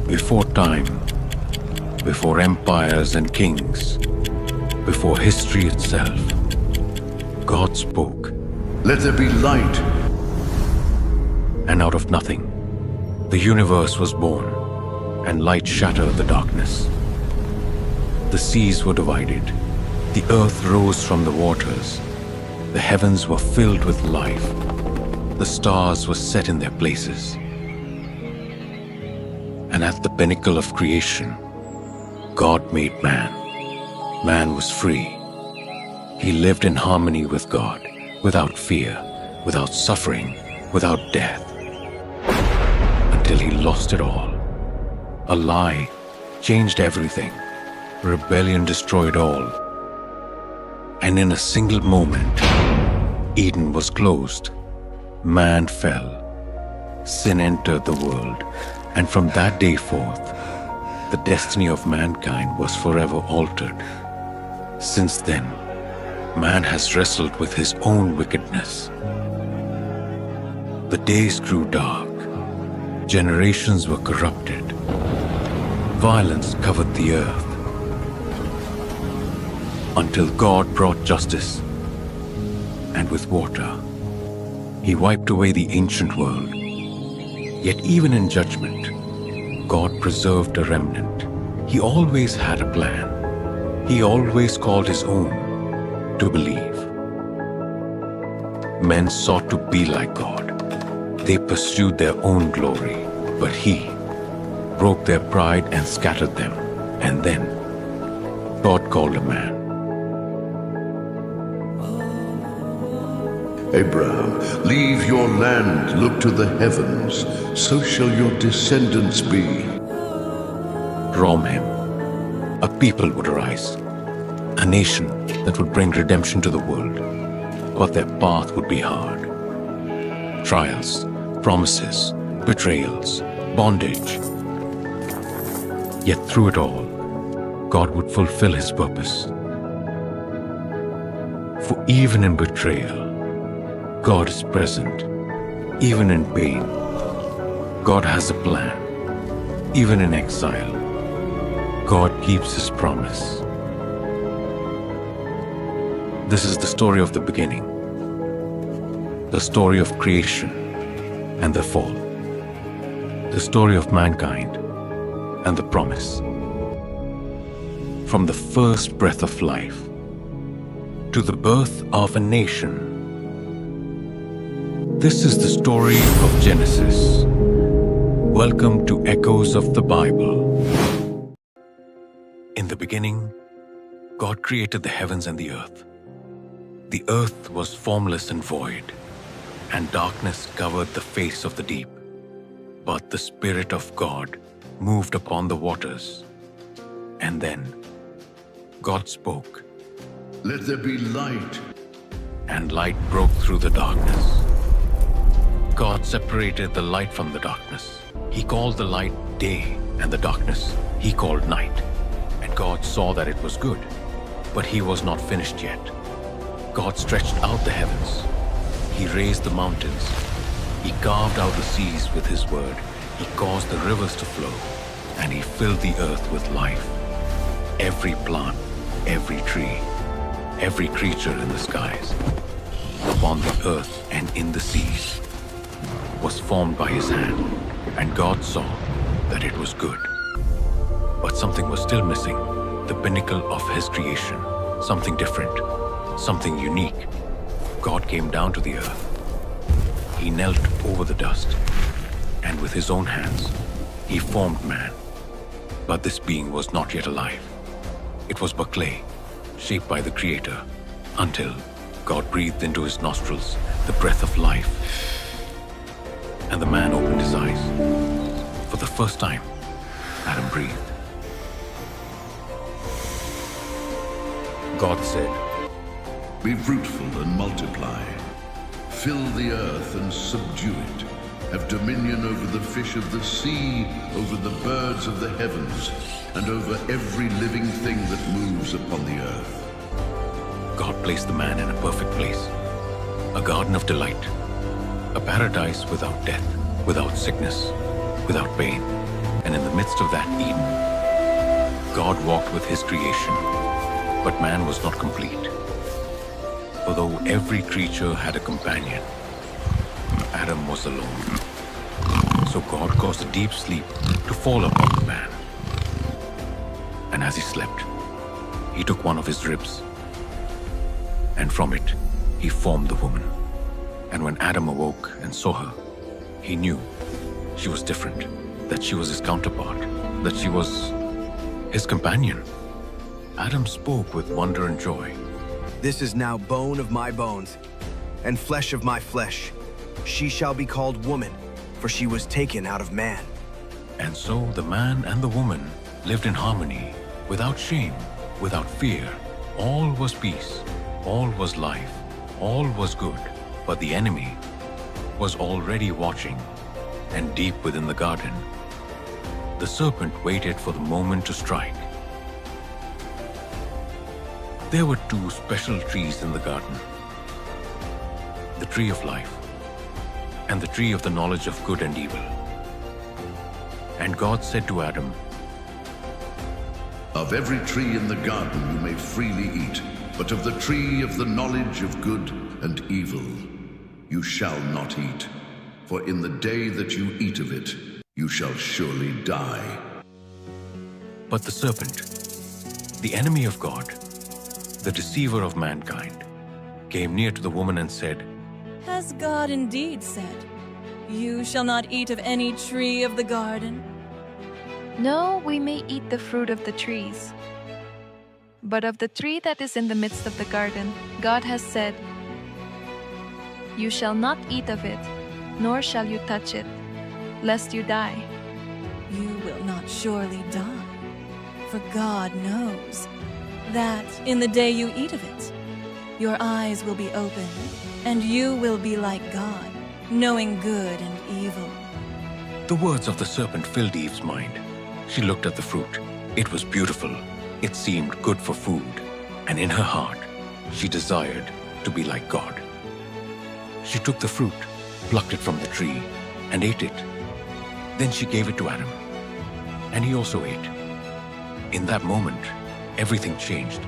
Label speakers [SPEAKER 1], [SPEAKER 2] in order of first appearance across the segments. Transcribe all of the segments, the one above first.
[SPEAKER 1] Before time, before empires and kings, before history itself, God spoke.
[SPEAKER 2] Let there be light.
[SPEAKER 1] And out of nothing, the universe was born, and light shattered the darkness. The seas were divided, the earth rose from the waters, the heavens were filled with life, the stars were set in their places. And at the pinnacle of creation, God made man. Man was free. He lived in harmony with God, without fear, without suffering, without death, until he lost it all. A lie changed everything. Rebellion destroyed all. And in a single moment, Eden was closed. Man fell. Sin entered the world. And from that day forth, the destiny of mankind was forever altered. Since then, man has wrestled with his own wickedness. The days grew dark. Generations were corrupted. Violence covered the earth. Until God brought justice. And with water, he wiped away the ancient world. Yet even in judgment, God preserved a remnant. He always had a plan. He always called his own to believe. Men sought to be like God. They pursued their own glory, but he broke their pride and scattered them. And then God called a man.
[SPEAKER 2] Abraham, leave your land, look to the heavens, so shall your descendants be.
[SPEAKER 1] From him, a people would arise, a nation that would bring redemption to the world, but their path would be hard. Trials, promises, betrayals, bondage. Yet through it all, God would fulfill his purpose. For even in betrayal, God is present. Even in pain, God has a plan. Even in exile, God keeps his promise. This is the story of the beginning, the story of creation and the fall, the story of mankind and the promise. From the first breath of life to the birth of a nation, this is the story of Genesis. Welcome to Echoes of the Bible. In the beginning, God created the heavens and the earth. The earth was formless and void, and darkness covered the face of the deep. But the Spirit of God moved upon the waters. And then God spoke.
[SPEAKER 2] Let there be light.
[SPEAKER 1] And light broke through the darkness. God separated the light from the darkness. He called the light day, and the darkness he called night. And God saw that it was good, but he was not finished yet. God stretched out the heavens. He raised the mountains. He carved out the seas with his word. He caused the rivers to flow, and he filled the earth with life. Every plant, every tree, every creature in the skies, upon the earth and in the seas, was formed by his hand, and God saw that it was good. But something was still missing, the pinnacle of his creation, something different, something unique. God came down to the earth. He knelt over the dust, and with his own hands, he formed man. But this being was not yet alive. It was but clay, shaped by the Creator, until God breathed into his nostrils the breath of life. And the man opened his eyes. For the first time, Adam breathed. God said,
[SPEAKER 2] Be fruitful and multiply. Fill the earth and subdue it. Have dominion over the fish of the sea, over the birds of the heavens, and over every living thing that moves upon the earth.
[SPEAKER 1] God placed the man in a perfect place, a garden of delight, a paradise without death, without sickness, without pain. And in the midst of that Eden, God walked with his creation, but man was not complete. Although every creature had a companion, Adam was alone. So God caused a deep sleep to fall upon the man. And as he slept, he took one of his ribs, and from it he formed the woman. And when Adam awoke and saw her, he knew she was different, that she was his counterpart, that she was his companion. Adam spoke with wonder and joy.
[SPEAKER 3] This is now bone of my bones, and flesh of my flesh. She shall be called woman, for she was taken out of man.
[SPEAKER 1] And so the man and the woman lived in harmony, without shame, without fear. All was peace, all was life, all was good. But the enemy was already watching, and deep within the garden, the serpent waited for the moment to strike. There were two special trees in the garden: the tree of life and the tree of the knowledge of good and evil. And God said to Adam,
[SPEAKER 2] "Of every tree in the garden you may freely eat, but of the tree of the knowledge of good and evil you shall not eat. For in the day that you eat of it, you shall surely die."
[SPEAKER 1] But the serpent, the enemy of God, the deceiver of mankind, came near to the woman and said,
[SPEAKER 4] Has God indeed said, "You shall not eat of any tree of the garden"?
[SPEAKER 5] No, we may eat the fruit of the trees. But of the tree that is in the midst of the garden, God has said, "You shall not eat of it, nor shall you touch it, lest you die."
[SPEAKER 4] You will not surely die, for God knows that in the day you eat of it, your eyes will be opened, and you will be like God, knowing good and evil.
[SPEAKER 1] The words of the serpent filled Eve's mind. She looked at the fruit. It was beautiful. It seemed good for food. And in her heart, she desired to be like God. She took the fruit, plucked it from the tree, and ate it. Then she gave it to Adam, and he also ate. In that moment, everything changed.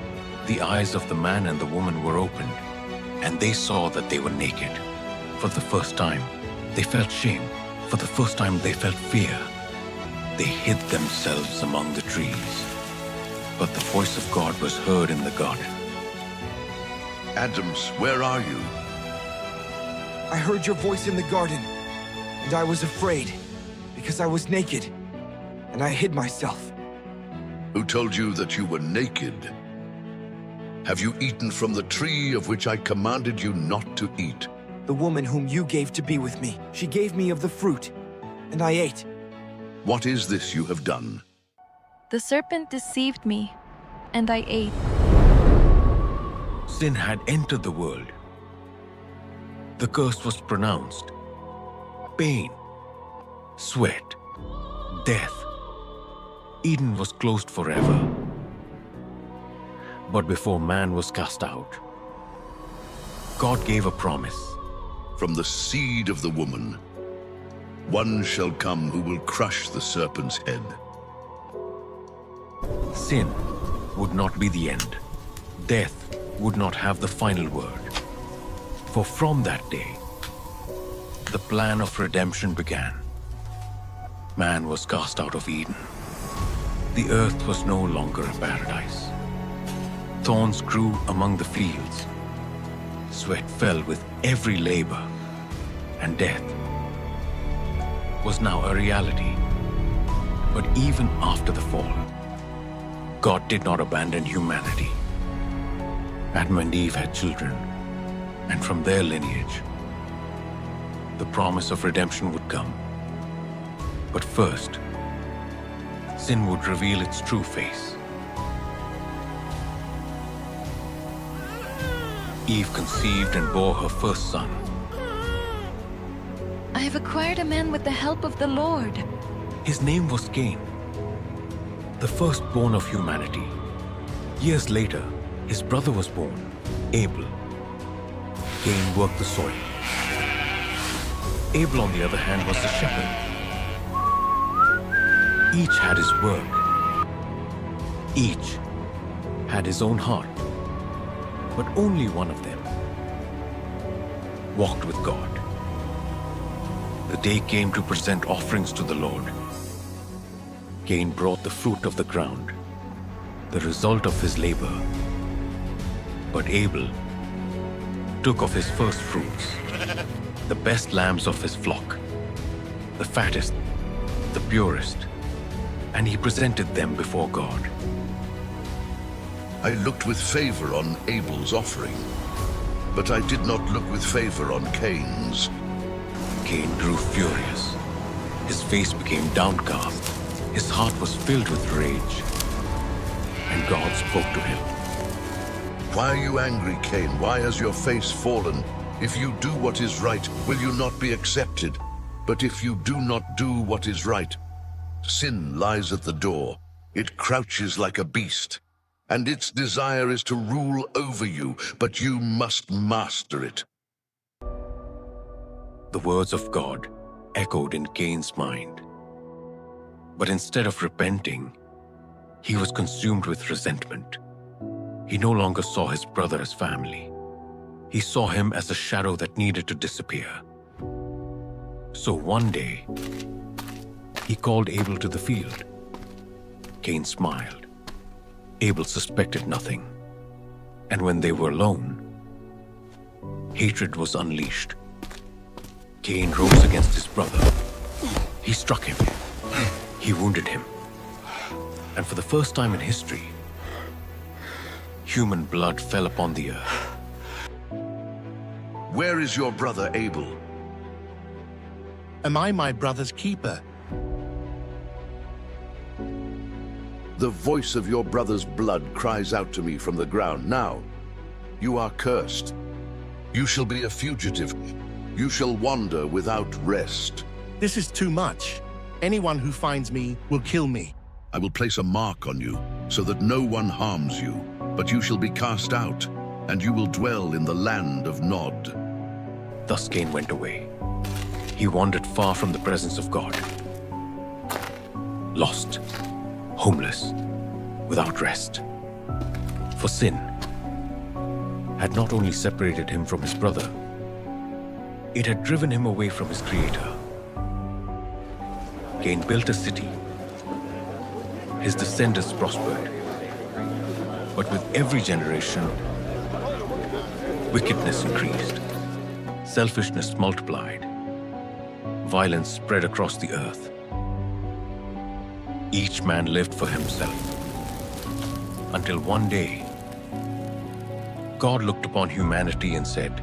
[SPEAKER 1] The eyes of the man and the woman were opened, and they saw that they were naked. For the first time, they felt shame. For the first time, they felt fear. They hid themselves among the trees. But the voice of God was heard in the garden.
[SPEAKER 2] "Adams, where are you?"
[SPEAKER 3] I heard your voice in the garden, and I was afraid, because I was naked, and I hid myself.
[SPEAKER 2] Who told you that you were naked? Have you eaten from the tree of which I commanded you not to eat?
[SPEAKER 3] The woman whom you gave to be with me, she gave me of the fruit, and I ate.
[SPEAKER 2] What is this you have done?
[SPEAKER 5] The serpent deceived me, and I ate.
[SPEAKER 1] Sin had entered the world. The curse was pronounced. Pain, sweat, death. Eden was closed forever. But before man was cast out, God gave a promise.
[SPEAKER 2] From the seed of the woman, one shall come who will crush the serpent's head.
[SPEAKER 1] Sin would not be the end. Death would not have the final word. For from that day, the plan of redemption began. Man was cast out of Eden. The earth was no longer a paradise. Thorns grew among the fields. Sweat fell with every labor, and death was now a reality. But even after the fall, God did not abandon humanity. Adam and Eve had children, and from their lineage, the promise of redemption would come. But first, sin would reveal its true face. Eve conceived and bore her first son.
[SPEAKER 5] I have acquired a man with the help of the Lord.
[SPEAKER 1] His name was Cain, the firstborn of humanity. Years later, his brother was born, Abel. Cain worked the soil. Abel, on the other hand, was the shepherd. Each had his work. Each had his own heart. But only one of them walked with God. The day came to present offerings to the Lord. Cain brought the fruit of the ground, the result of his labor. But Abel took of his first fruits, the best lambs of his flock, the fattest, the purest, and he presented them before God.
[SPEAKER 2] I looked with favor on Abel's offering, but I did not look with favor on Cain's.
[SPEAKER 1] Cain grew furious. His face became downcast. His heart was filled with rage. And God spoke to him.
[SPEAKER 2] Why are you angry, Cain? Why has your face fallen? If you do what is right, will you not be accepted? But if you do not do what is right, sin lies at the door. It crouches like a beast, and its desire is to rule over you, but you must master it.
[SPEAKER 1] The words of God echoed in Cain's mind. But instead of repenting, he was consumed with resentment. He no longer saw his brother as family. He saw him as a shadow that needed to disappear. So one day, he called Abel to the field. Cain smiled. Abel suspected nothing. And when they were alone, hatred was unleashed. Cain rose against his brother. He struck him. He wounded him. And for the first time in history, human blood fell upon the earth.
[SPEAKER 2] Where is your brother Abel?
[SPEAKER 6] Am I my brother's keeper?
[SPEAKER 2] The voice of your brother's blood cries out to me from the ground. Now, you are cursed. You shall be a fugitive. You shall wander without rest.
[SPEAKER 6] This is too much. Anyone who finds me will kill me.
[SPEAKER 2] I will place a mark on you, so that no one harms you. But you shall be cast out, and you will dwell in the land of Nod.
[SPEAKER 1] Thus Cain went away. He wandered far from the presence of God. Lost, homeless, without rest. For sin had not only separated him from his brother, it had driven him away from his Creator. Cain built a city. His descendants prospered. But with every generation, wickedness increased. Selfishness multiplied. Violence spread across the earth. Each man lived for himself. Until one day, God looked upon humanity and said,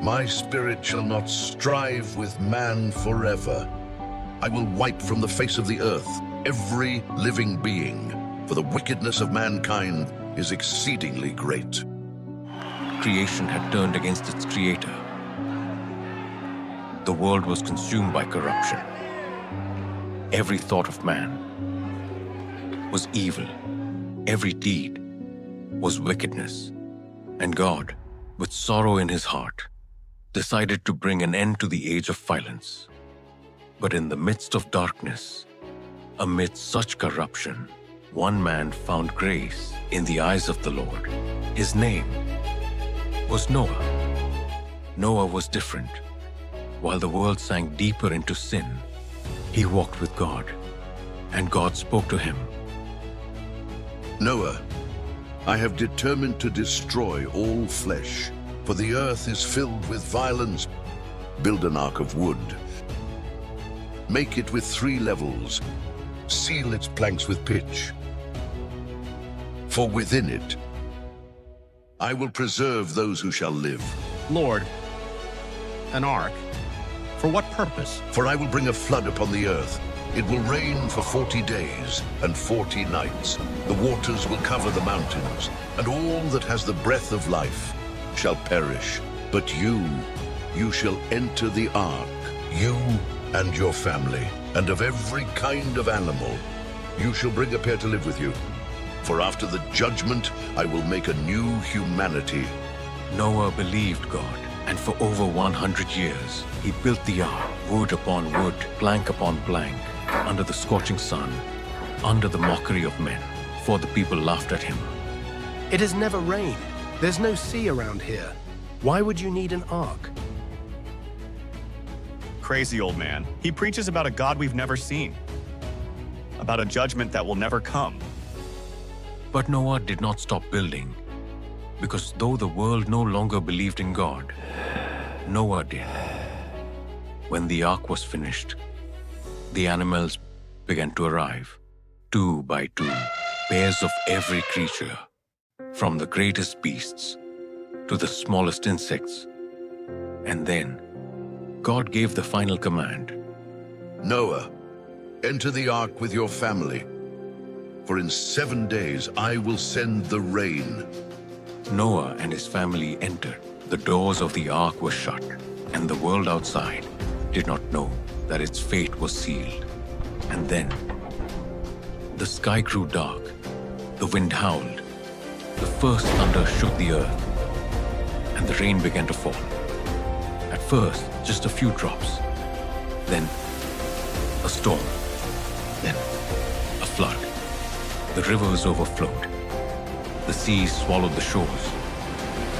[SPEAKER 2] My spirit shall not strive with man forever. I will wipe from the face of the earth every living being, for the wickedness of mankind is exceedingly great.
[SPEAKER 1] Creation had turned against its Creator. The world was consumed by corruption. Every thought of man was evil. Every deed was wickedness. And God, with sorrow in his heart, decided to bring an end to the age of violence. But in the midst of darkness, amid such corruption, one man found grace in the eyes of the Lord. His name was Noah. Noah was different. While the world sank deeper into sin, he walked with God, and God spoke to him.
[SPEAKER 2] Noah, I have determined to destroy all flesh, for the earth is filled with violence. Build an ark of wood. Make it with 3 levels. Seal its planks with pitch. For within it, I will preserve those who shall live.
[SPEAKER 6] Lord, an ark? For what purpose?
[SPEAKER 2] For I will bring a flood upon the earth. It will rain for 40 days and 40 nights. The waters will cover the mountains, and all that has the breath of life shall perish. But you shall enter the ark, you and your family, and of every kind of animal you shall bring a pair to live with you. For after the judgment I will make a new humanity.
[SPEAKER 1] Noah believed God, And for over 100 years, he built the ark, wood upon wood, plank upon plank, under the scorching sun, under the mockery of men, for the people laughed at him.
[SPEAKER 6] It has never rained. There's no sea around here. Why would you need an ark?
[SPEAKER 7] Crazy old man. He preaches about a God we've never seen, about a judgment that will never come.
[SPEAKER 1] But Noah did not stop building, because though the world no longer believed in God, Noah did. When the ark was finished, the animals began to arrive, 2 by 2, pairs of every creature, from the greatest beasts to the smallest insects. And then God gave the final command.
[SPEAKER 2] Noah, enter the ark with your family, for in 7 days I will send the rain.
[SPEAKER 1] Noah and his family entered. The doors of the ark were shut, and the world outside did not know that its fate was sealed. And then the sky grew dark, the wind howled, the first thunder shook the earth, and the rain began to fall. At first, just a few drops, then a storm, then a flood. The rivers overflowed, the seas swallowed the shores,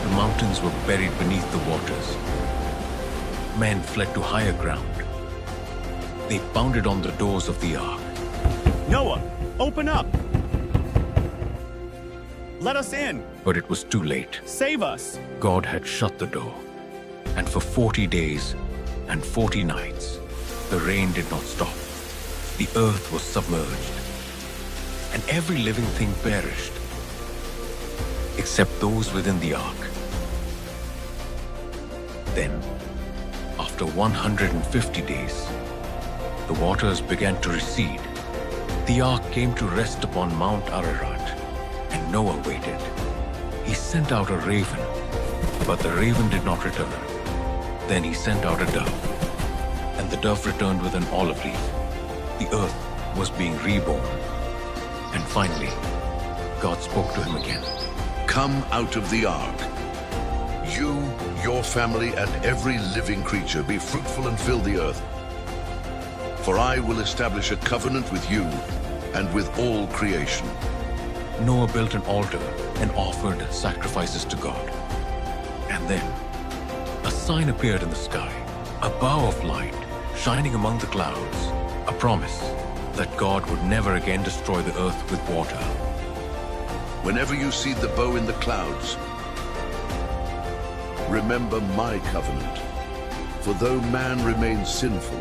[SPEAKER 1] the mountains were buried beneath the waters. Men fled to higher ground. They pounded on the doors of the ark.
[SPEAKER 7] Noah, open up! Let us in!
[SPEAKER 1] But it was too late.
[SPEAKER 7] Save us!
[SPEAKER 1] God had shut the door, and for 40 days and 40 nights, the rain did not stop. The earth was submerged, and every living thing perished, except those within the ark. Then, after 150 days, the waters began to recede. The ark came to rest upon Mount Ararat, and Noah waited. He sent out a raven, but the raven did not return. Then he sent out a dove, and the dove returned with an olive leaf. The earth was being reborn. And finally, God spoke to him again.
[SPEAKER 2] Come out of the ark. You, your family, and every living creature, be fruitful and fill the earth. For I will establish a covenant with you and with all creation.
[SPEAKER 1] Noah built an altar and offered sacrifices to God. And then a sign appeared in the sky, a bow of light shining among the clouds, a promise that God would never again destroy the earth with water.
[SPEAKER 2] Whenever you see the bow in the clouds, remember my covenant. For though man remains sinful,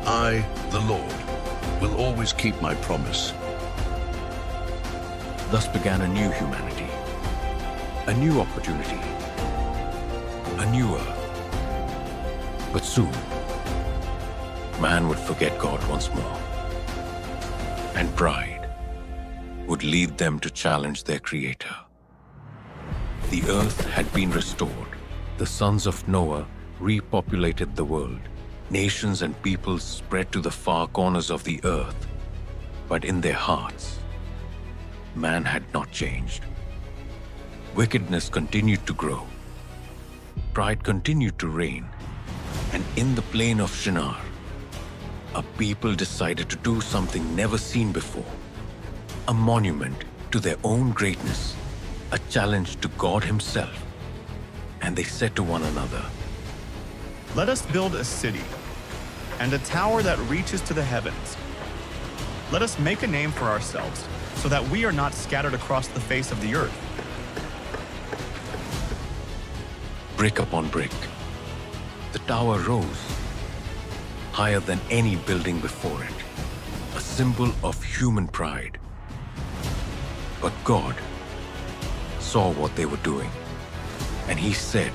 [SPEAKER 2] I, the Lord, will always keep my promise.
[SPEAKER 1] Thus began a new humanity, a new opportunity, a new earth. But soon, man would forget God once more, and pride would lead them to challenge their Creator. The earth had been restored. The sons of Noah repopulated the world. Nations and peoples spread to the far corners of the earth. But in their hearts, man had not changed. Wickedness continued to grow. Pride continued to reign. And in the plain of Shinar, a people decided to do something never seen before. A monument to their own greatness, a challenge to God Himself. And they said to one another,
[SPEAKER 7] Let us build a city and a tower that reaches to the heavens. Let us make a name for ourselves so that we are not scattered across the face of the earth.
[SPEAKER 1] brick upon brick. The tower rose, higher than any building before it, a symbol of human pride. But God saw what they were doing, and He said,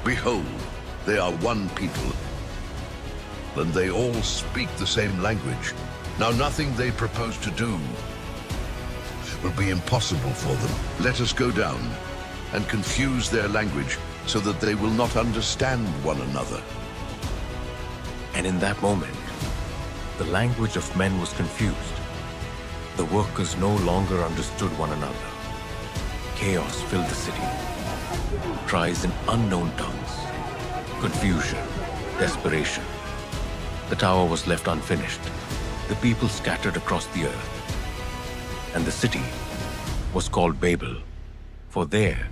[SPEAKER 2] Behold, they are one people, and they all speak the same language. Now nothing they propose to do will be impossible for them. Let us go down and confuse their language so that they will not understand one another.
[SPEAKER 1] And in that moment, the language of men was confused. The workers no longer understood one another. Chaos filled the city. cries in unknown tongues, confusion, desperation. The tower was left unfinished. The people scattered across the earth. And the city was called Babel, for there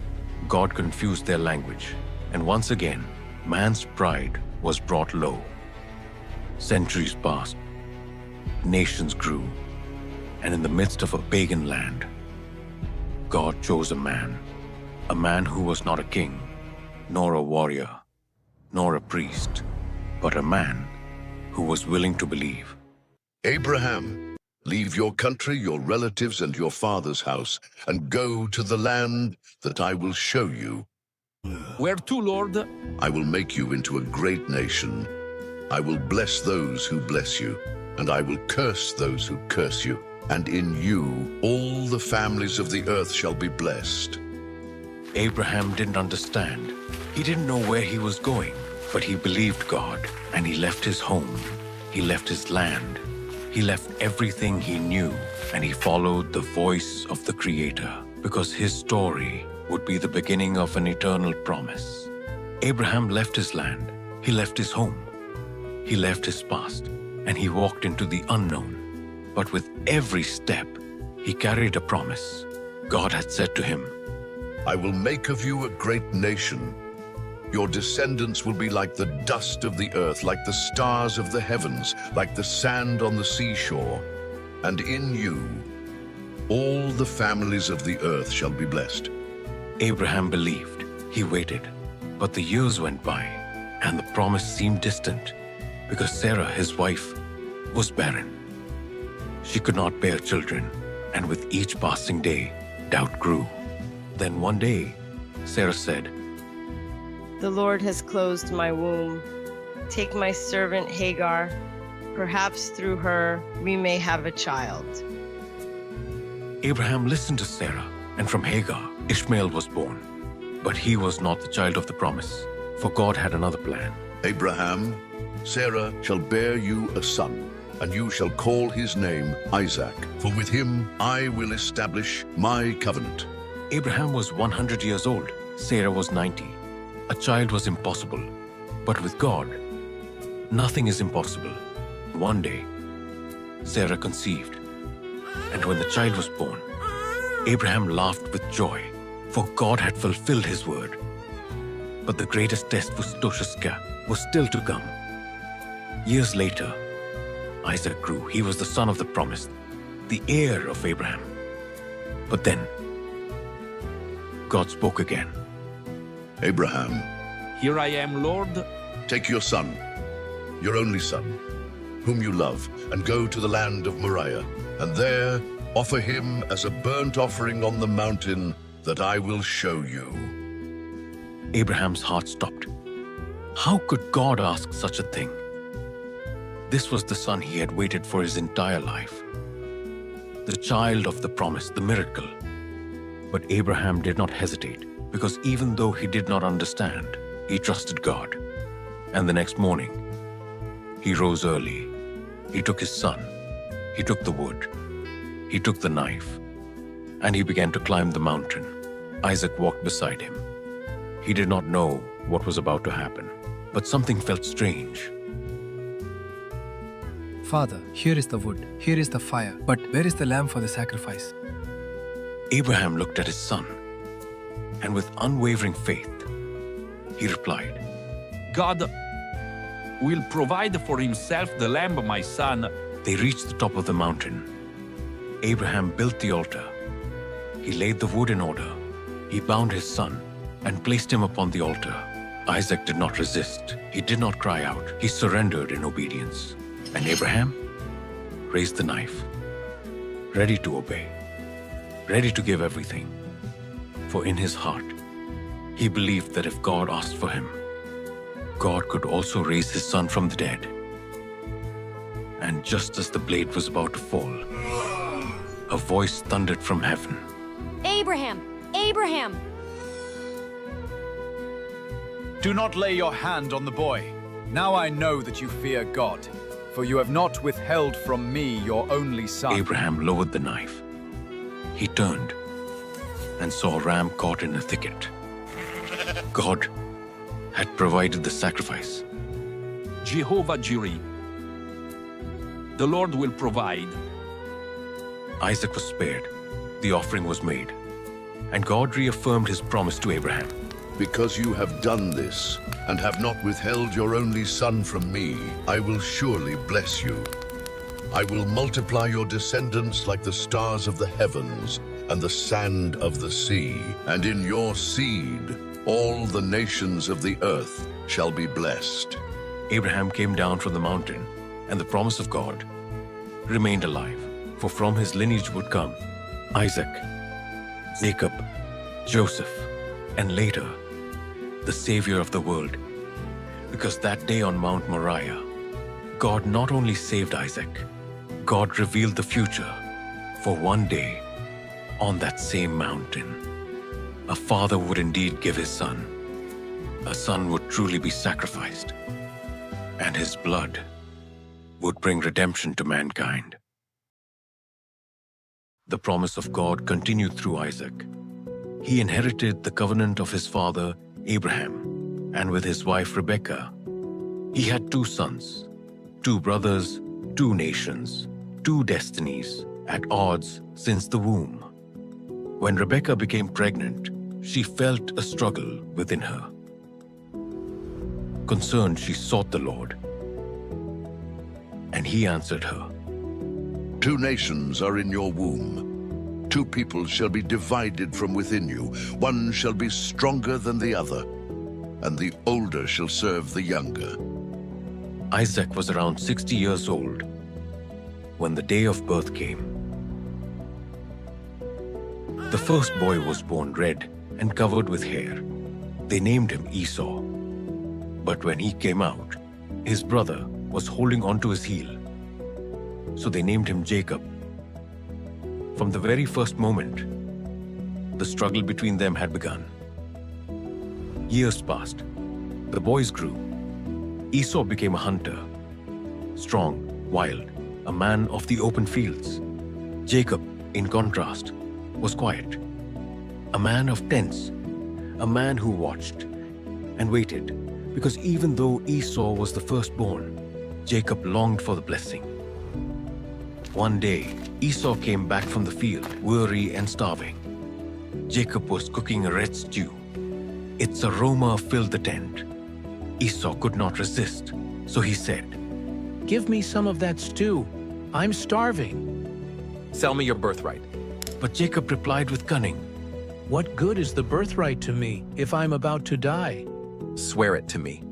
[SPEAKER 1] God confused their language, and once again man's pride was brought low. Centuries passed, nations grew, and in the midst of a pagan land, God chose a man who was not a king, nor a warrior, nor a priest, but a man who was willing to believe.
[SPEAKER 2] Abraham, leave your country, your relatives, and your father's house, and go to the land that I will show you.
[SPEAKER 8] Where to, Lord?
[SPEAKER 2] I will make you into a great nation. I will bless those who bless you, and I will curse those who curse you. And in you, all the families of the earth shall be blessed.
[SPEAKER 1] Abraham didn't understand. He didn't know where he was going, but he believed God, and he left his home. He left his land. He left everything he knew, and he followed the voice of the Creator, because his story would be the beginning of an eternal promise. Abraham left his land. He left his home. He left his past, and he walked into the unknown. But with every step, he carried a promise. God had said to him,
[SPEAKER 2] I will make of you a great nation. Your descendants will be like the dust of the earth, like the stars of the heavens, like the sand on the seashore. And in you, all the families of the earth shall be blessed.
[SPEAKER 1] Abraham believed. He waited. But the years went by, and the promise seemed distant, because Sarah, his wife, was barren. She could not bear children, and with each passing day, doubt grew. Then one day, Sarah said,
[SPEAKER 9] The Lord has closed my womb. Take my servant Hagar. Perhaps through her we may have a child.
[SPEAKER 1] Abraham listened to Sarah, and from Hagar, Ishmael was born. But he was not the child of the promise, for God had another plan.
[SPEAKER 2] Abraham, Sarah shall bear you a son, and you shall call his name Isaac, for with him I will establish my covenant.
[SPEAKER 1] Abraham was 100 years old. Sarah was 90. A child was impossible. But with God, nothing is impossible. One day, Sarah conceived. And when the child was born, Abraham laughed with joy, for God had fulfilled his word. But the greatest test for Stoshishka was still to come. Years later, Isaac grew. He was the son of the promise, the heir of Abraham. But then, God spoke again.
[SPEAKER 2] Abraham,
[SPEAKER 8] Here I am, Lord.
[SPEAKER 2] take your son, your only son, whom you love, and go to the land of Moriah, and there offer him as a burnt offering on the mountain that I will show you.
[SPEAKER 1] Abraham's heart stopped. How could God ask such a thing? This was the son he had waited for his entire life. The child of the promise, the miracle. But Abraham did not hesitate, because even though he did not understand, he trusted God. And the next morning, he rose early. He took his son. He took the wood. He took the knife. And he began to climb the mountain. Isaac walked beside him. He did not know what was about to happen, but something felt strange.
[SPEAKER 10] Father, here is the wood, here is the fire, but where is the lamb for the sacrifice?
[SPEAKER 1] Abraham looked at his son, and with unwavering faith, he replied,
[SPEAKER 8] God will provide for himself the lamb, my son.
[SPEAKER 1] They reached the top of the mountain. Abraham built the altar. He laid the wood in order. He bound his son and placed him upon the altar. Isaac did not resist. He did not cry out. He surrendered in obedience. And Abraham raised the knife, ready to obey, ready to give everything. For in his heart, he believed that if God asked for him, God could also raise his son from the dead. And just as the blade was about to fall, a voice thundered from heaven.
[SPEAKER 11] Abraham! Abraham!
[SPEAKER 12] Do not lay your hand on the boy. Now I know that you fear God, for you have not withheld from me your only son.
[SPEAKER 1] Abraham lowered the knife. He turned and saw a ram caught in a thicket. God had provided the sacrifice.
[SPEAKER 8] Jehovah Jireh. The Lord will provide.
[SPEAKER 1] Isaac was spared, the offering was made, and God reaffirmed his promise to Abraham.
[SPEAKER 2] Because you have done this, and have not withheld your only son from me, I will surely bless you. I will multiply your descendants like the stars of the heavens and the sand of the sea. And in your seed, all the nations of the earth shall be blessed.
[SPEAKER 1] Abraham came down from the mountain, and the promise of God remained alive, for from his lineage would come Isaac, Jacob, Joseph, and later, the Savior of the world. Because that day on Mount Moriah, God not only saved Isaac, God revealed the future. For one day, on that same mountain, a father would indeed give his son. A son would truly be sacrificed, and his blood would bring redemption to mankind. The promise of God continued through Isaac. He inherited the covenant of his father Abraham, and with his wife Rebekah, he had 2 sons, 2 brothers, 2 nations, 2 destinies, at odds since the womb. When Rebekah became pregnant, she felt a struggle within her. Concerned, she sought the Lord, and he answered her.
[SPEAKER 2] 2 nations are in your womb. 2 peoples shall be divided from within you. One shall be stronger than the other, and the older shall serve the younger.
[SPEAKER 1] Isaac was around 60 years old when the day of birth came. The first boy was born red and covered with hair. They named him Esau. But when he came out, his brother was holding onto his heel. So they named him Jacob. From the very first moment, the struggle between them had begun. Years passed. The boys grew. Esau became a hunter, strong, wild, a man of the open fields. Jacob, in contrast, was quiet, a man of tents, a man who watched and waited, because even though Esau was the firstborn, Jacob longed for the blessing. One day, Esau came back from the field, weary and starving. Jacob was cooking a red stew. Its aroma filled the tent. Esau could not resist, so he said,
[SPEAKER 13] "Give me some of that stew. I'm starving."
[SPEAKER 14] "Sell me your birthright."
[SPEAKER 1] But Jacob replied with cunning,
[SPEAKER 13] "What good is the birthright to me if I'm about to die?"
[SPEAKER 14] "Swear it to me."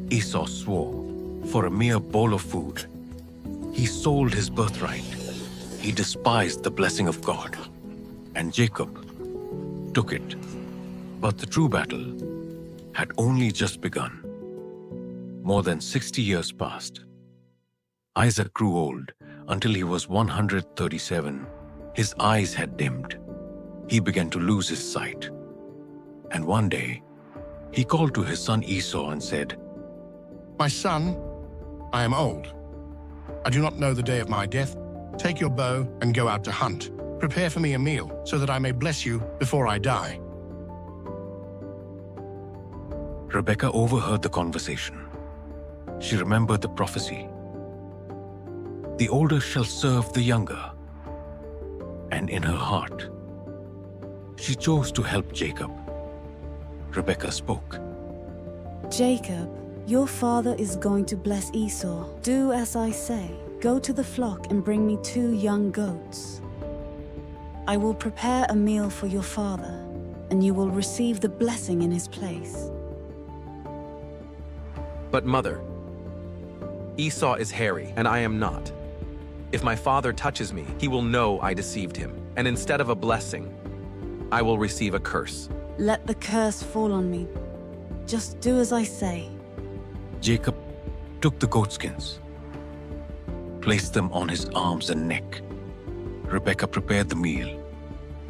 [SPEAKER 1] Esau swore. For a mere bowl of food, he sold his birthright. He despised the blessing of God, and Jacob took it. But the true battle had only just begun. More than 60 years passed. Isaac grew old until he was 137. His eyes had dimmed. He began to lose his sight. And one day, he called to his son Esau and said,
[SPEAKER 15] "My son, I am old. I do not know the day of my death. Take your bow and go out to hunt. Prepare for me a meal so that I may bless you before I die."
[SPEAKER 1] Rebekah overheard the conversation. She remembered the prophecy. The older shall serve the younger. And in her heart, she chose to help Jacob. Rebekah spoke.
[SPEAKER 16] "Jacob, your father is going to bless Esau. Do as I say. Go to the flock and bring me 2 young goats. I will prepare a meal for your father, and you will receive the blessing in his place."
[SPEAKER 14] "But mother, Esau is hairy, and I am not. If my father touches me, he will know I deceived him, and instead of a blessing, I will receive a curse."
[SPEAKER 16] "Let the curse fall on me. Just do as I say."
[SPEAKER 1] Jacob took the goatskins, placed them on his arms and neck. Rebekah prepared the meal,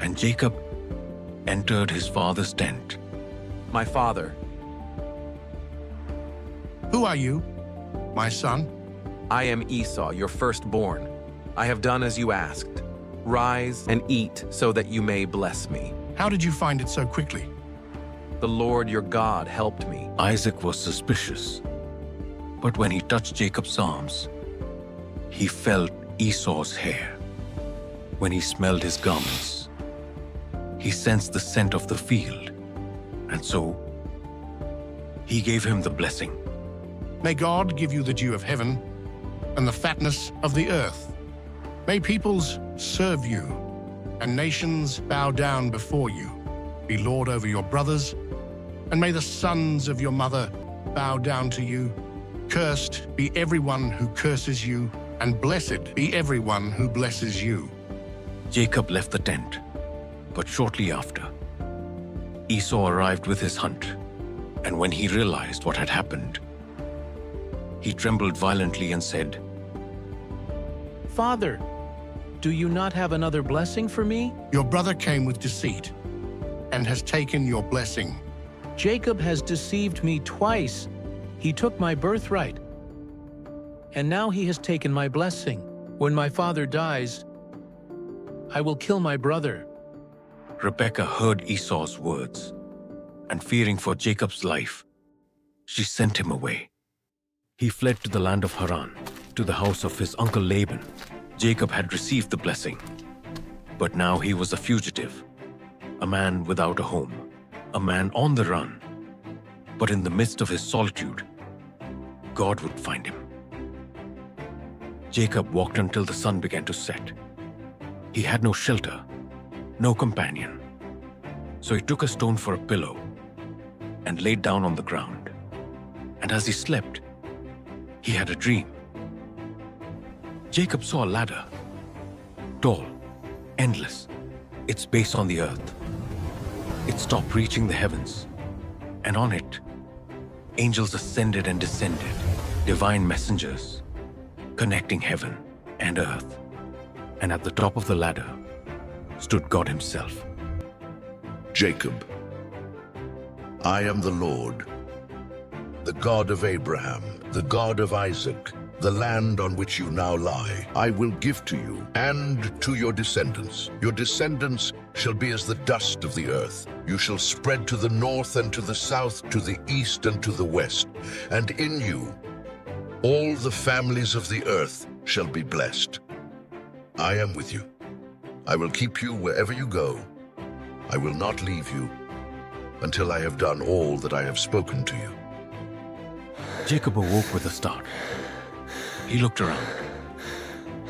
[SPEAKER 1] and Jacob entered his father's tent.
[SPEAKER 14] "My father."
[SPEAKER 15] "Who are you, my son?"
[SPEAKER 14] "I am Esau, your firstborn. I have done as you asked. Rise and eat so that you may bless me."
[SPEAKER 15] How did you find it so quickly?
[SPEAKER 14] The Lord your God helped me.
[SPEAKER 1] Isaac was suspicious, but when he touched Jacob's arms, he felt Esau's hair. When he smelled his garments, he sensed the scent of the field, and so he gave him the blessing.
[SPEAKER 15] May God give you the dew of heaven and the fatness of the earth. May peoples serve you and nations bow down before you. Be Lord over your brothers, and may the sons of your mother bow down to you. Cursed be everyone who curses you, and blessed be everyone who blesses you.
[SPEAKER 1] Jacob left the tent, but shortly after, Esau arrived with his hunt, and when he realized what had happened, he trembled violently and said,
[SPEAKER 13] Father, do you not have another blessing for me?
[SPEAKER 15] Your brother came with deceit and has taken your blessing.
[SPEAKER 13] Jacob has deceived me twice. He took my birthright, and now he has taken my blessing. When my father dies, I will kill my brother.
[SPEAKER 1] Rebekah heard Esau's words, and fearing for Jacob's life, she sent him away. He fled to the land of Haran, to the house of his uncle Laban. Jacob had received the blessing, but now he was a fugitive, a man without a home, a man on the run. But in the midst of his solitude, God would find him. Jacob walked until the sun began to set. He had no shelter, no companion. So he took a stone for a pillow and laid down on the ground. And as he slept, he had a dream. Jacob saw a ladder, tall, endless, its base on the earth. It stopped reaching the heavens, and on it, angels ascended and descended, divine messengers, connecting heaven and earth. And at the top of the ladder stood God himself.
[SPEAKER 2] Jacob, I am the Lord, the God of Abraham, the God of Isaac. The land on which you now lie, I will give to you and to your descendants. Your descendants shall be as the dust of the earth. You shall spread to the north and to the south, to the east and to the west. And in you, all the families of the earth shall be blessed. I am with you. I will keep you wherever you go. I will not leave you until I have done all that I have spoken to you.
[SPEAKER 1] Jacob awoke with a start. He looked around.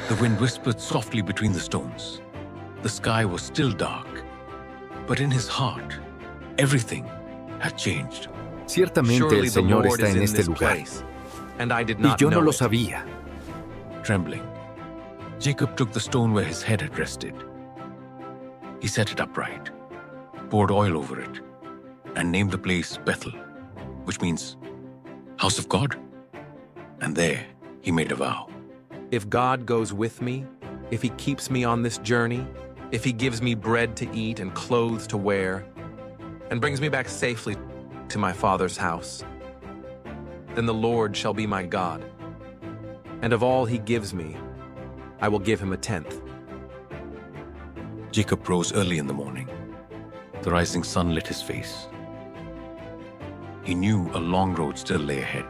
[SPEAKER 1] The wind whispered softly between the stones. The sky was still dark, but in his heart, everything had changed.
[SPEAKER 17] Ciertamente el Señor está en este lugar, y yo no lo sabía.
[SPEAKER 1] Trembling, Jacob took the stone where his head had rested. He set it upright, poured oil over it, and named the place Bethel, which means house of God. And there, he made a vow.
[SPEAKER 14] If God goes with me, if he keeps me on this journey, if he gives me bread to eat and clothes to wear, and brings me back safely to my father's house, then the Lord shall be my God. And of all he gives me, I will give him a tenth.
[SPEAKER 1] Jacob rose early in the morning. The rising sun lit his face. He knew a long road still lay ahead.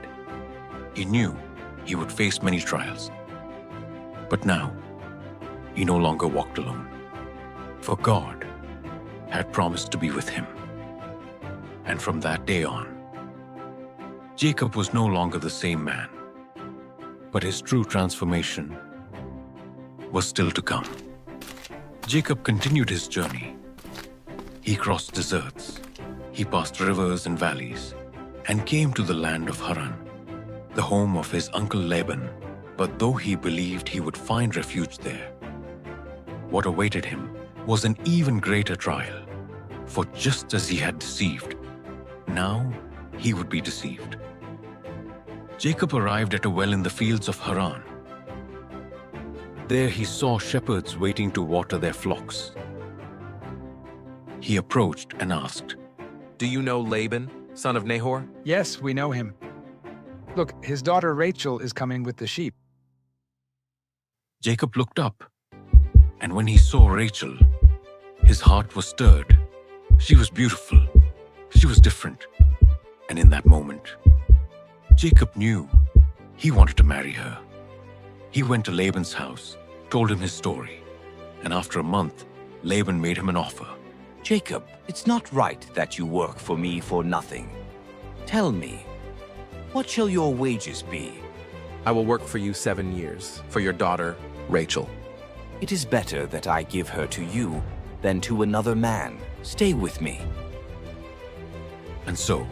[SPEAKER 1] He knew he would face many trials. But now, he no longer walked alone. For God had promised to be with him. And from that day on, Jacob was no longer the same man, but his true transformation was still to come. Jacob continued his journey. He crossed deserts, he passed rivers and valleys, and came to the land of Haran, the home of his uncle Laban. But though he believed he would find refuge there, what awaited him was an even greater trial. For just as he had deceived, now he would be deceived. Jacob arrived at a well in the fields of Haran. There he saw shepherds waiting to water their flocks. He approached and asked,
[SPEAKER 14] "Do you know Laban, son of Nahor?"
[SPEAKER 18] "Yes, we know him. Look, his daughter Rachel is coming with the sheep."
[SPEAKER 1] Jacob looked up, and when he saw Rachel, his heart was stirred, She was beautiful. She was different. And in that moment, Jacob knew he wanted to marry her. He went to Laban's house, told him his story, and after a month, Laban made him an offer.
[SPEAKER 19] Jacob, it's not right that you work for me for nothing. Tell me, what shall your wages be?
[SPEAKER 14] I will work for you 7 years, for your daughter, Rachel.
[SPEAKER 19] It is better that I give her to you than to another man. Stay with me.
[SPEAKER 1] And so,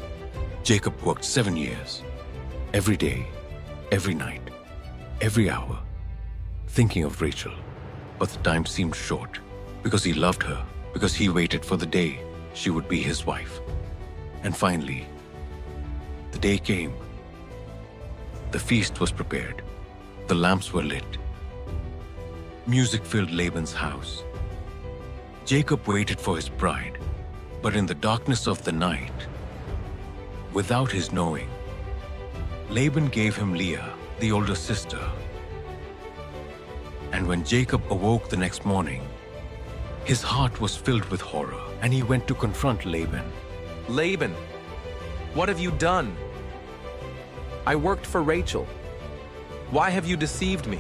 [SPEAKER 1] Jacob worked 7 years, every day, every night, every hour, thinking of Rachel. But the time seemed short, because he loved her, because he waited for the day she would be his wife. And finally, the day came. The feast was prepared. The lamps were lit. Music filled Laban's house. Jacob waited for his bride, but in the darkness of the night, without his knowing, Laban gave him Leah, the older sister. And when Jacob awoke the next morning, his heart was filled with horror, and he went to confront Laban.
[SPEAKER 14] Laban, what have you done? I worked for Rachel. Why have you deceived me?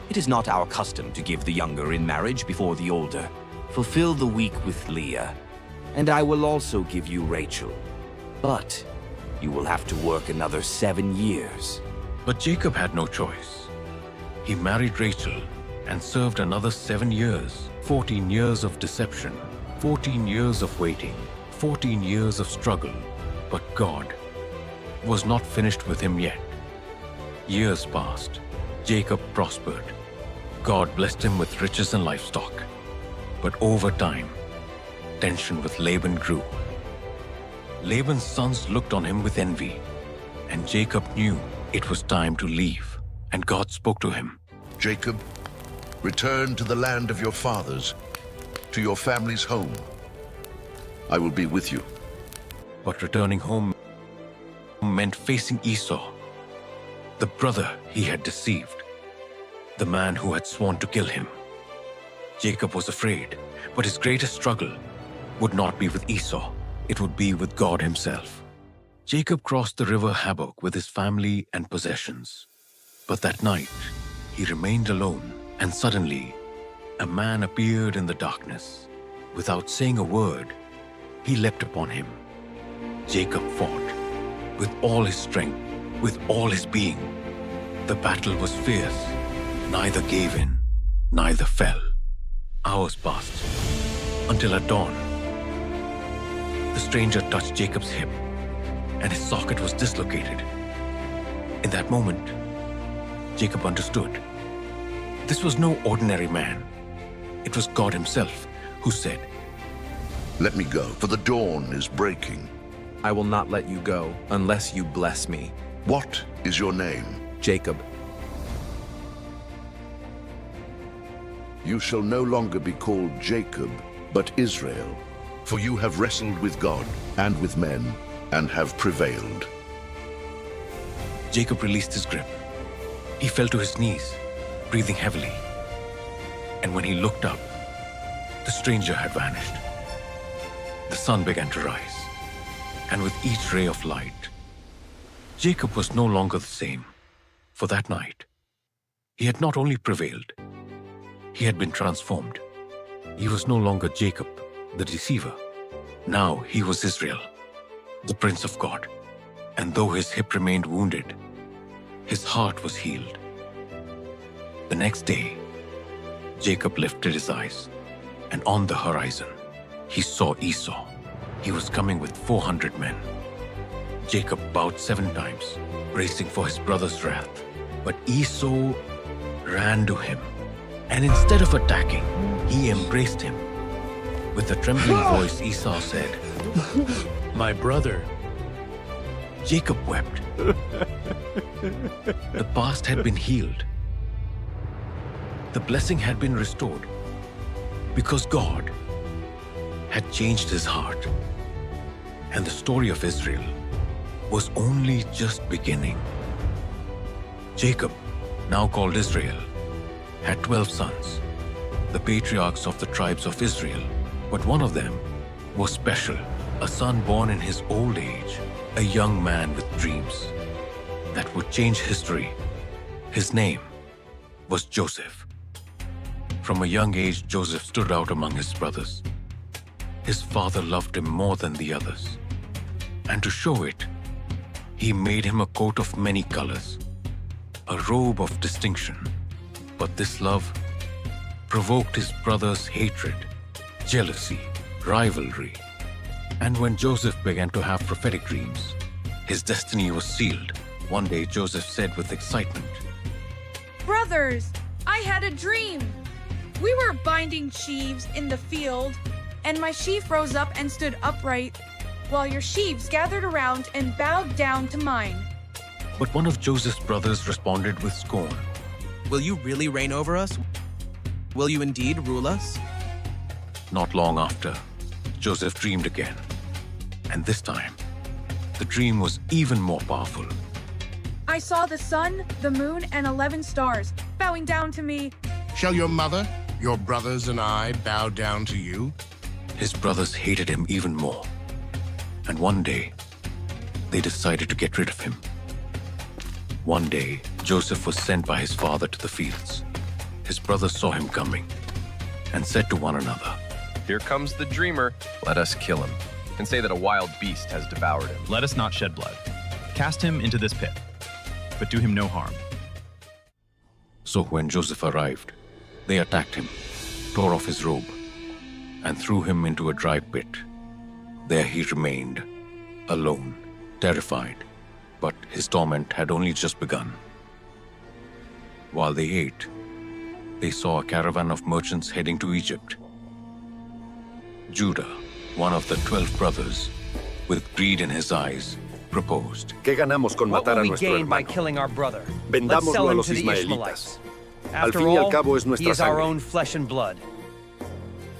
[SPEAKER 19] It is not our custom to give the younger in marriage before the older. Fulfill the week with Leah, and I will also give you Rachel. But you will have to work another 7 years.
[SPEAKER 1] But Jacob had no choice. He married Rachel and served another 7 years, 14 years of deception, 14 years of waiting, 14 years of struggle. But God was not finished with him yet. Years passed. Jacob prospered. God blessed him with riches and livestock. But over time, tension with Laban grew. Laban's sons looked on him with envy, and Jacob knew it was time to leave. And God spoke to him.
[SPEAKER 2] Jacob, return to the land of your fathers, to your family's home. I will be with you.
[SPEAKER 1] But returning home meant facing Esau, the brother he had deceived, the man who had sworn to kill him. Jacob was afraid, but his greatest struggle would not be with Esau. It would be with God himself. Jacob crossed the river Jabbok with his family and possessions. But that night, he remained alone, and suddenly, a man appeared in the darkness. Without saying a word, he leapt upon him. Jacob fought with all his strength, with all his being. The battle was fierce. Neither gave in, neither fell. Hours passed, until at dawn, the stranger touched Jacob's hip, and his socket was dislocated. In that moment, Jacob understood. This was no ordinary man. It was God himself who said,
[SPEAKER 2] "Let me go, for the dawn is breaking."
[SPEAKER 14] I will not let you go unless you bless me.
[SPEAKER 2] What is your name?
[SPEAKER 14] Jacob.
[SPEAKER 2] You shall no longer be called Jacob, but Israel, for you have wrestled with God and with men, and have prevailed.
[SPEAKER 1] Jacob released his grip. He fell to his knees, breathing heavily. And when he looked up, the stranger had vanished. The sun began to rise, and with each ray of light, Jacob was no longer the same. For that night, he had not only prevailed, he had been transformed. He was no longer Jacob, the deceiver. Now he was Israel, the Prince of God. And though his hip remained wounded, his heart was healed. The next day, Jacob lifted his eyes, and on the horizon, he saw Esau. He was coming with 400 men. Jacob bowed 7 times, bracing for his brother's wrath. But Esau ran to him, and instead of attacking, he embraced him. With a trembling voice, Esau said,
[SPEAKER 13] "My brother."
[SPEAKER 1] Jacob wept. The past had been healed. The blessing had been restored, because God had changed his heart. And the story of Israel was only just beginning. Jacob, now called Israel, had 12 sons, the patriarchs of the tribes of Israel. But one of them was special, a son born in his old age, a young man with dreams that would change history. His name was Joseph. From a young age, Joseph stood out among his brothers. His father loved him more than the others. And to show it, he made him a coat of many colors, a robe of distinction. But this love provoked his brothers' hatred, jealousy, rivalry. And when Joseph began to have prophetic dreams, his destiny was sealed. One day, Joseph said with excitement,
[SPEAKER 20] "Brothers, I had a dream. We were binding sheaves in the field, and my sheaf rose up and stood upright, while your sheaves gathered around and bowed down to mine."
[SPEAKER 1] But one of Joseph's brothers responded with scorn.
[SPEAKER 21] "Will you really reign over us? Will you indeed rule us?"
[SPEAKER 1] Not long after, Joseph dreamed again. And this time, the dream was even more powerful.
[SPEAKER 20] "I saw the sun, the moon, and 11 stars bowing down to me."
[SPEAKER 15] Shall your mother, your brothers, and I bow down to you?
[SPEAKER 1] His brothers hated him even more. And one day, they decided to get rid of him. One day, Joseph was sent by his father to the fields. His brothers saw him coming and said to one another,
[SPEAKER 22] "Here comes the dreamer. Let us kill him and say that a wild beast has devoured him."
[SPEAKER 7] Let us not shed blood. Cast him into this pit, but do him no harm.
[SPEAKER 1] So when Joseph arrived, they attacked him, tore off his robe, and threw him into a dry pit. There he remained, alone, terrified, but his torment had only just begun. While they ate, they saw a caravan of merchants heading to Egypt. Judah, one of the 12 brothers, with greed in his eyes, proposed.
[SPEAKER 23] ¿Qué ganamos con matar a nuestro
[SPEAKER 24] gain by
[SPEAKER 23] hermano?
[SPEAKER 24] killing our brother? Let's
[SPEAKER 23] Vendámoslo
[SPEAKER 24] sell
[SPEAKER 23] a
[SPEAKER 24] him
[SPEAKER 23] los
[SPEAKER 24] to the
[SPEAKER 23] ismaelitas.
[SPEAKER 24] Ishmaelites.
[SPEAKER 23] Al
[SPEAKER 24] After
[SPEAKER 23] fin y al
[SPEAKER 24] all,
[SPEAKER 23] cabo es
[SPEAKER 24] he
[SPEAKER 23] nuestra
[SPEAKER 24] is our
[SPEAKER 23] sangre.
[SPEAKER 24] own flesh and blood.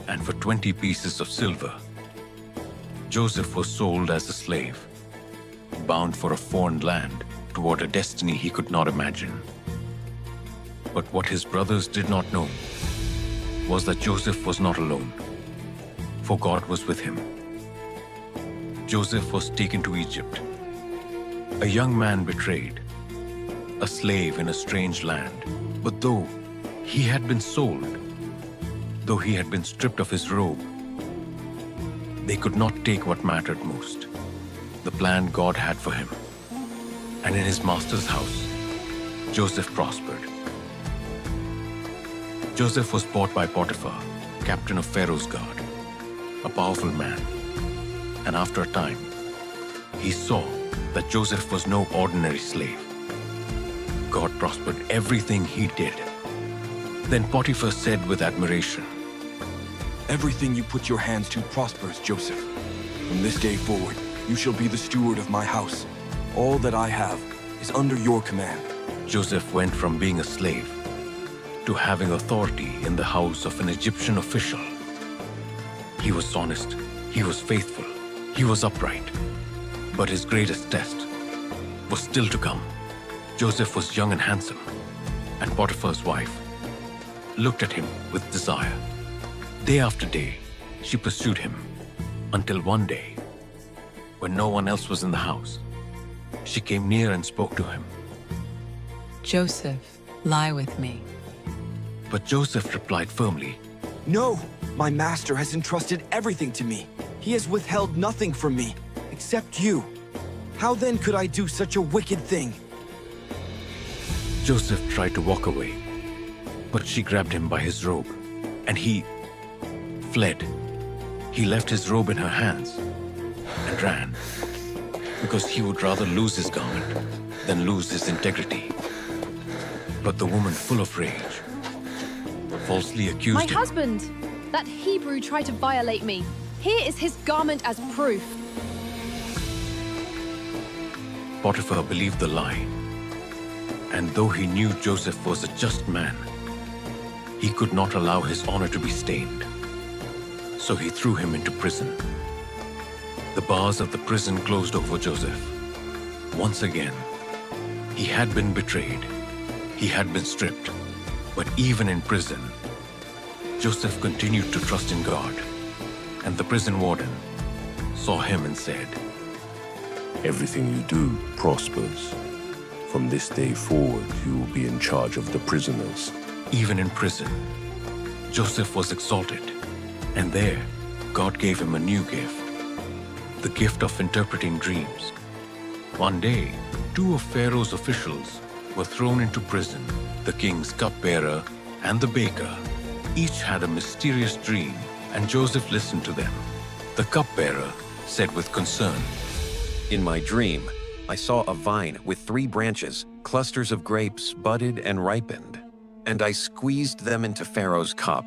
[SPEAKER 1] And for 20 pieces of silver, Joseph was sold as a slave, bound for a foreign land toward a destiny he could not imagine. But what his brothers did not know was that Joseph was not alone, for God was with him. Joseph was taken to Egypt, a young man betrayed, a slave in a strange land. But though he had been sold, though he had been stripped of his robe, they could not take what mattered most, the plan God had for him. And in his master's house, Joseph prospered. Joseph was bought by Potiphar, captain of Pharaoh's guard, a powerful man. And after a time, he saw that Joseph was no ordinary slave. God prospered everything he did. Then Potiphar said with admiration,
[SPEAKER 25] "Everything you put your hands to prospers, Joseph. From this day forward, you shall be the steward of my house. All that I have is under your command."
[SPEAKER 1] Joseph went from being a slave to having authority in the house of an Egyptian official. He was honest, he was faithful, he was upright. But his greatest test was still to come. Joseph was young and handsome, and Potiphar's wife looked at him with desire. Day after day, she pursued him, until one day, when no one else was in the house, she came near and spoke to him.
[SPEAKER 26] "Joseph, lie with me."
[SPEAKER 1] But Joseph replied firmly,
[SPEAKER 3] "No, my master has entrusted everything to me. He has withheld nothing from me, except you. How then could I do such a wicked thing?"
[SPEAKER 1] Joseph tried to walk away, but she grabbed him by his robe, and he fled. He left his robe in her hands and ran, because he would rather lose his garment than lose his integrity. But the woman, full of rage, falsely accused
[SPEAKER 11] My
[SPEAKER 1] him.
[SPEAKER 11] husband! That Hebrew tried to violate me. Here is his garment as proof.
[SPEAKER 1] Potiphar believed the lie, and though he knew Joseph was a just man, he could not allow his honor to be stained. So he threw him into prison. The bars of the prison closed over Joseph. Once again, he had been betrayed. He had been stripped. But even in prison, Joseph continued to trust in God. and the prison warden saw him and said,
[SPEAKER 4] "Everything you do prospers. From this day forward, you will be in charge of the prisoners."
[SPEAKER 1] Even in prison, Joseph was exalted, and there God gave him a new gift, the gift of interpreting dreams. One day, 2 of Pharaoh's officials were thrown into prison, the king's cupbearer and the baker. Each had a mysterious dream, and Joseph listened to them. The cupbearer said with concern,
[SPEAKER 5] "In my dream, I saw a vine with 3 branches, clusters of grapes budded and ripened, and I squeezed them into Pharaoh's cup."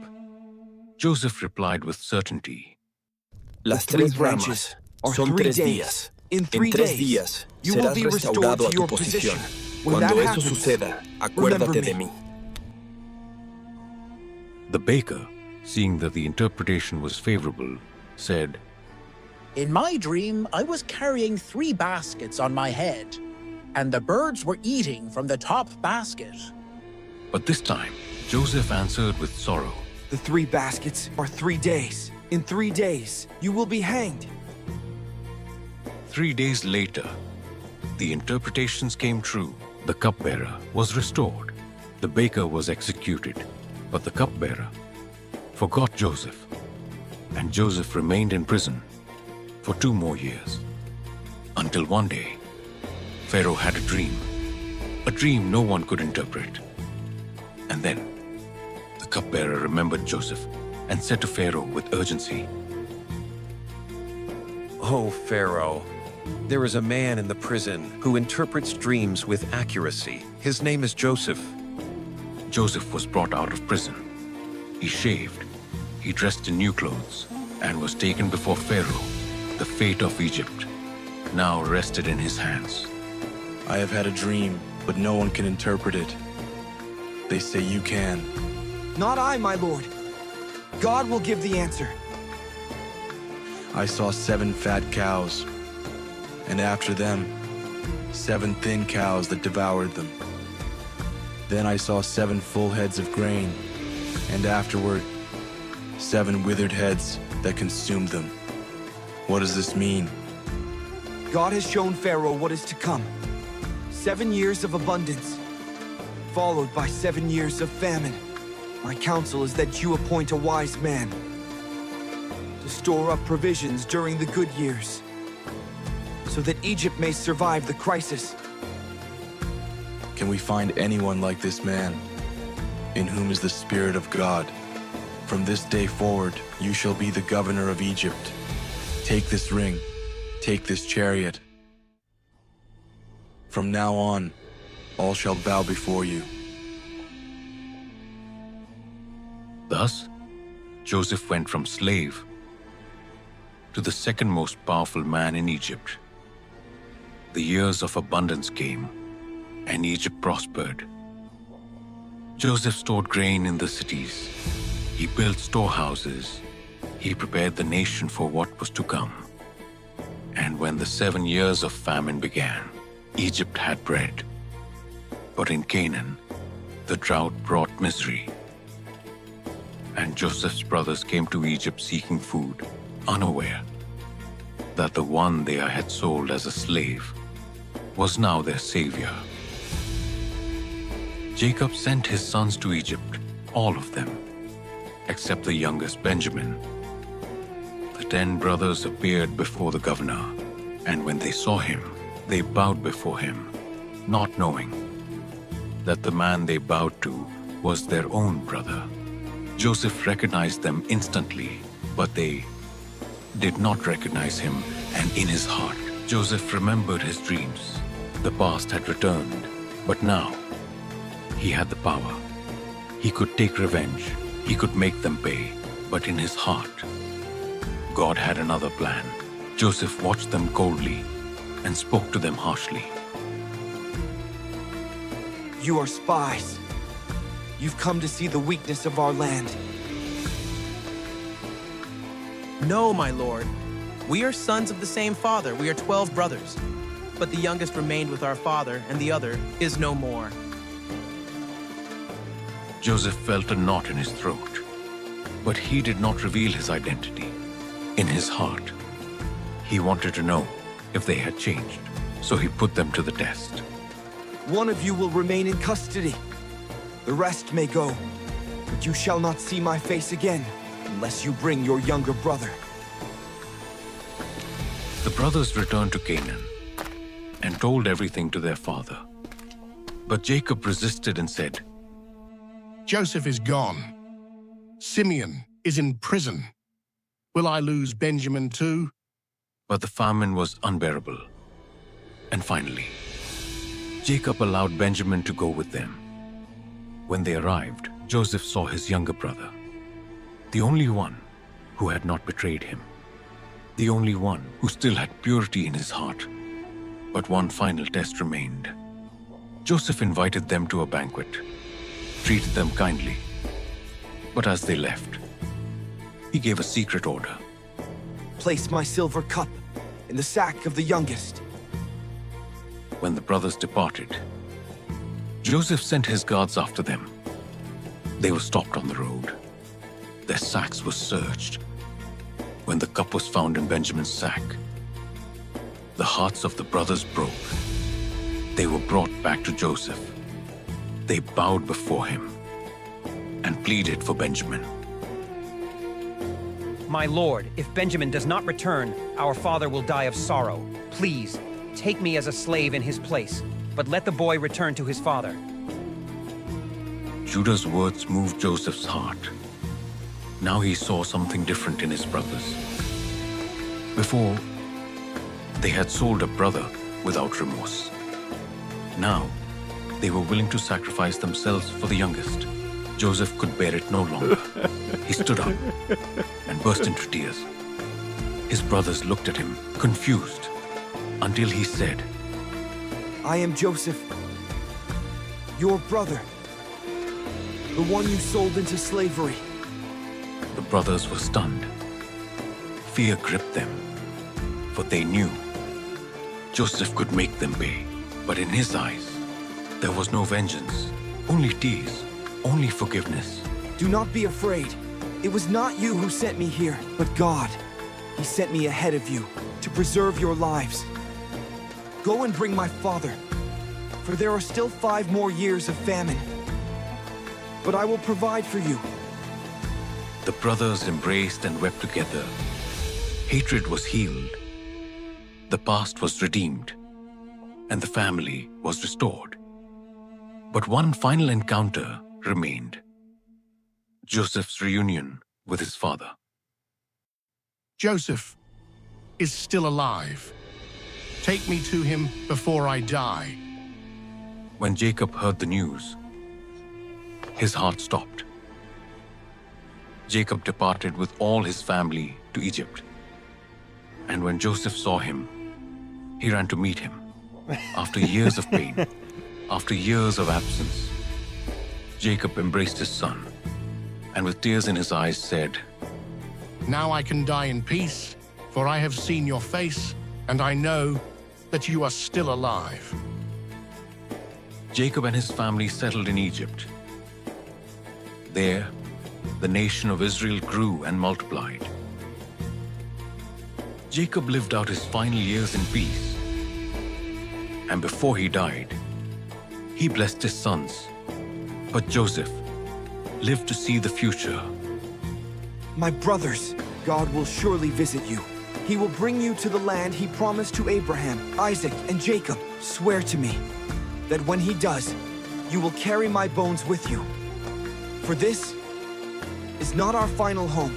[SPEAKER 1] Joseph replied with certainty,
[SPEAKER 6] "Las 3 ramas son 3 días. En 3 días serás restaurado a tu posición. Cuando eso suceda, acuérdate de mí."
[SPEAKER 1] The baker, seeing that the interpretation was favorable, said,
[SPEAKER 9] "In my dream, I was carrying 3 baskets on my head, and the birds were eating from the top basket."
[SPEAKER 1] But this time, Joseph answered with sorrow,
[SPEAKER 3] "The 3 baskets are 3 days. In 3 days, you will be hanged."
[SPEAKER 1] 3 days later, the interpretations came true. The cupbearer was restored. The baker was executed, but the cupbearer forgot Joseph, and Joseph remained in prison for 2 more years, until one day, Pharaoh had a dream no one could interpret. And then, the cupbearer remembered Joseph and said to Pharaoh with urgency,
[SPEAKER 5] "Oh, Pharaoh, there is a man in the prison who interprets dreams with accuracy. His name is Joseph."
[SPEAKER 1] Joseph was brought out of prison. He shaved, he dressed in new clothes, and was taken before Pharaoh. The fate of Egypt now rested in his hands.
[SPEAKER 23] "I have had a dream, but no one can interpret it. They say you can."
[SPEAKER 3] "Not I, my lord. God will give the answer."
[SPEAKER 23] "I saw 7 fat cows, and after them, 7 thin cows that devoured them. Then I saw 7 full heads of grain, and afterward, 7 withered heads that consumed them. What does this mean?"
[SPEAKER 3] God has shown Pharaoh what is to come. 7 years of abundance, followed by 7 years of famine. My counsel is that you appoint a wise man to store up provisions during the good years, so that Egypt may survive the crisis.
[SPEAKER 23] Can we find anyone like this man, in whom is the Spirit of God? From this day forward, you shall be the governor of Egypt. Take this ring, take this chariot. From now on, all shall bow before you."
[SPEAKER 1] Thus, Joseph went from slave to the second most powerful man in Egypt. The years of abundance came, and Egypt prospered. Joseph stored grain in the cities. He built storehouses. He prepared the nation for what was to come. And when the 7 years of famine began, Egypt had bread. But in Canaan, the drought brought misery. And Joseph's brothers came to Egypt seeking food, unaware that the one they had sold as a slave was now their savior. Jacob sent his sons to Egypt, all of them, except the youngest Benjamin. The 10 brothers appeared before the governor, and when they saw him, they bowed before him, not knowing that the man they bowed to was their own brother. Joseph recognized them instantly, but they did not recognize him, and in his heart, Joseph remembered his dreams. The past had returned, but now he had the power. He could take revenge, he could make them pay, but in his heart, God had another plan. Joseph watched them coldly and spoke to them harshly.
[SPEAKER 3] "You are spies. You've come to see the weakness of our land."
[SPEAKER 21] "No, my lord. We are sons of the same father. We are 12 brothers. But the youngest remained with our father, and the other is no more."
[SPEAKER 1] Joseph felt a knot in his throat, but he did not reveal his identity. In his heart, he wanted to know if they had changed, so he put them to the test.
[SPEAKER 3] One of you will remain in custody. The rest may go, but you shall not see my face again unless you bring your younger brother.
[SPEAKER 1] The brothers returned to Canaan and told everything to their father. But Jacob resisted and said,
[SPEAKER 15] Joseph is gone. Simeon is in prison. Will I lose Benjamin too?
[SPEAKER 1] But the famine was unbearable. And finally, Jacob allowed Benjamin to go with them. When they arrived, Joseph saw his younger brother, the only one who had not betrayed him, the only one who still had purity in his heart. But one final test remained. Joseph invited them to a banquet, treated them kindly. But as they left, he gave a secret order.
[SPEAKER 3] Place my silver cup in the sack of the youngest.
[SPEAKER 1] When the brothers departed, Joseph sent his guards after them. They were stopped on the road. Their sacks were searched. When the cup was found in Benjamin's sack, the hearts of the brothers broke. They were brought back to Joseph. They bowed before him and pleaded for Benjamin.
[SPEAKER 8] My lord, if Benjamin does not return, our father will die of sorrow. Please, take me as a slave in his place, but let the boy return to his father.
[SPEAKER 1] Judah's words moved Joseph's heart. Now he saw something different in his brothers. Before, they had sold a brother without remorse. Now, they were willing to sacrifice themselves for the youngest. Joseph could bear it no longer. He stood up and burst into tears. His brothers looked at him, confused, until he said,
[SPEAKER 3] I am Joseph, your brother, the one you sold into slavery.
[SPEAKER 1] The brothers were stunned. Fear gripped them, for they knew Joseph could make them pay. But in his eyes, there was no vengeance, only tears, only forgiveness.
[SPEAKER 3] Do not be afraid. It was not you who sent me here, but God. He sent me ahead of you to preserve your lives. Go and bring my father, for there are still 5 more years of famine. But I will provide for you.
[SPEAKER 1] The brothers embraced and wept together. Hatred was healed. The past was redeemed, and the family was restored. But one final encounter remained. Joseph's reunion with his father.
[SPEAKER 15] Joseph is still alive. Take me to him before I die.
[SPEAKER 1] When Jacob heard the news, his heart stopped. Jacob departed with all his family to Egypt. And when Joseph saw him, he ran to meet him. After years of pain, after years of absence, Jacob embraced his son, and with tears in his eyes said,
[SPEAKER 15] Now I can die in peace, for I have seen your face, and I know that you are still alive.
[SPEAKER 1] Jacob and his family settled in Egypt. There, the nation of Israel grew and multiplied. Jacob lived out his final years in peace. And before he died, he blessed his sons. But Joseph lived to see the future.
[SPEAKER 3] My brothers, God will surely visit you. He will bring you to the land he promised to Abraham, Isaac, and Jacob. Swear to me that when he does, you will carry my bones with you. For this is not our final home.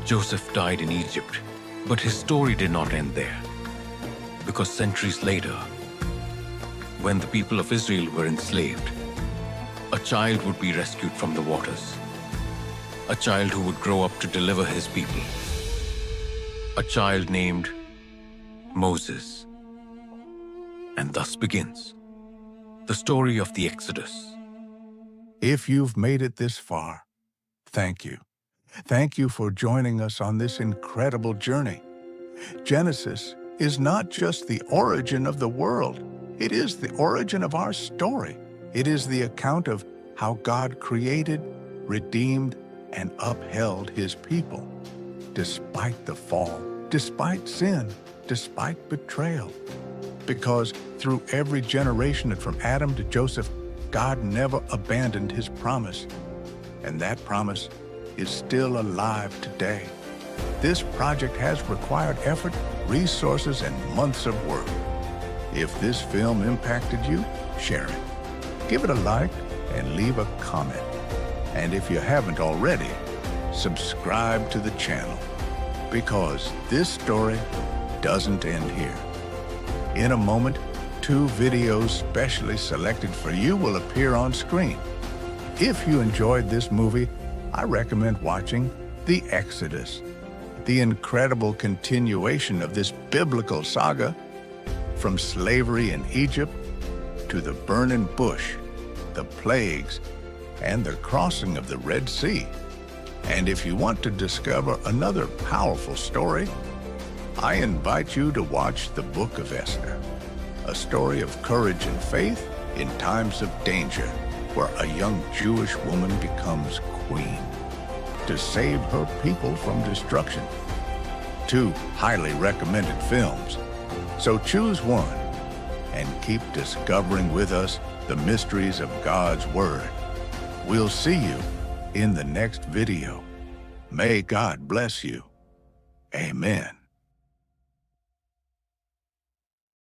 [SPEAKER 1] Joseph died in Egypt, but his story did not end there. Because centuries later, when the people of Israel were enslaved, a child would be rescued from the waters. A child who would grow up to deliver his people. A child named Moses. And thus begins the story of the Exodus.
[SPEAKER 10] If you've made it this far, thank you. Thank you for joining us on this incredible journey. Genesis is not just the origin of the world. It is the origin of our story. It is the account of how God created, redeemed, and upheld his people, despite the fall, despite sin, despite betrayal. Because through every generation from Adam to Joseph, God never abandoned his promise. And that promise is still alive today. This project has required effort, resources, and months of work. If this film impacted you, share it. Give it a like and leave a comment. And if you haven't already, subscribe to the channel, because this story doesn't end here. In a moment, 2 videos specially selected for you will appear on screen. If you enjoyed this movie, I recommend watching The Exodus, the incredible continuation of this biblical saga, from slavery in Egypt to the burning bush, the plagues, and the crossing of the Red Sea. And if you want to discover another powerful story, I invite you to watch the Book of Esther, a story of courage and faith in times of danger, where a young Jewish woman becomes queen to save her people from destruction. 2 highly recommended films. So choose one and keep discovering with us the mysteries of God's Word. We'll see you in the next video. May God bless you. Amen.